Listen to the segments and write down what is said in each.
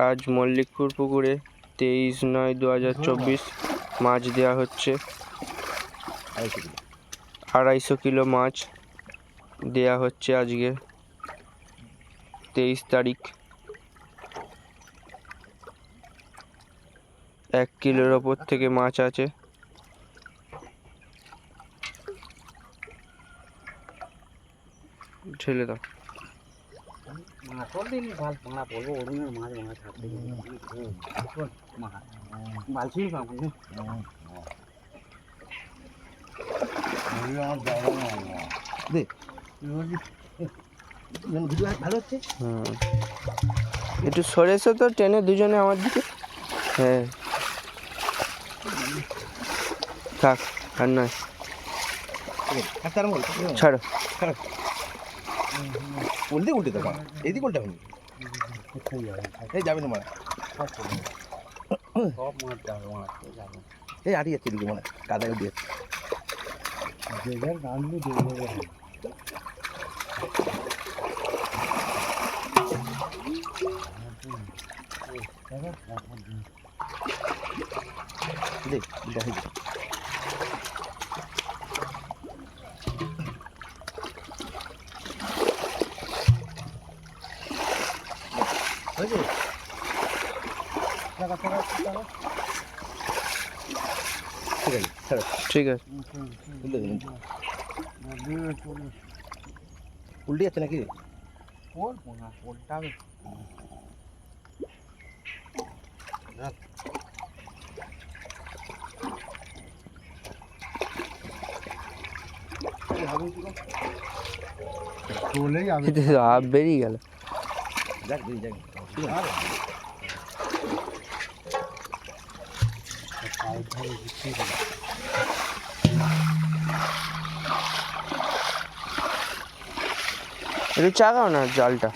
আজ মল্লিকপুর পুকুরে 23/9/2024 মাছ দেওয়া হচ্ছে। 250 কিলো মাছ দেওয়া হচ্ছে আজকে 23 তারিখ। 1 কিলোর ওপর থেকে মাছ আছে। ঢেলে দাও। ভালো হচ্ছে। একটু সরে এসো তো, টেনে দুজনে আমার দিকে। হ্যাঁ থাক, আর নয়, ছাড়ো। উল্টে উল্টে দেবো, এদিকে উল্টে হয়নি, এই যাবে না মারা, সব মাছ যাবে, মাছ যাবে, এই আড়ি যাচ্ছে এদিকে মানে কাদায় দিয়ে ঠিক আছে। উল্টে যাচ্ছে নাকি? আপ বেরিয়ে গেল। একটু চাগাও না জালটা।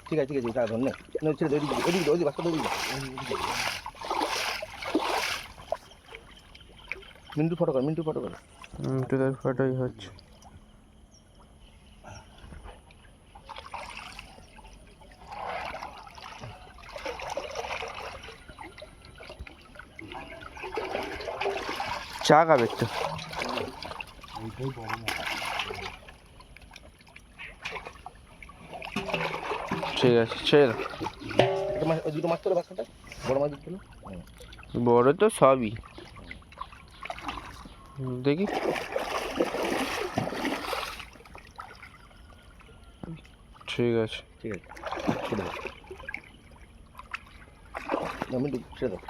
ঠিক আছে ঠিক আছে, ধর না, ছেড়ে ওইদিকে বাচ্চা মিন্টু ফটো কর, মিন্টু ফটো কর। তোদের ফটোই হচ্ছে। চা খাবে তো? ঠিক আছে, ছেড়ে দাও। দুটো মাছ তোলো বাচ্চাটা, বড় মাছ তোলো। বড় তো সবই, দেখি। ঠিক আছে ঠিক আছে, ছেড়ে দাও, মিন্টু ছেড়ে দাও।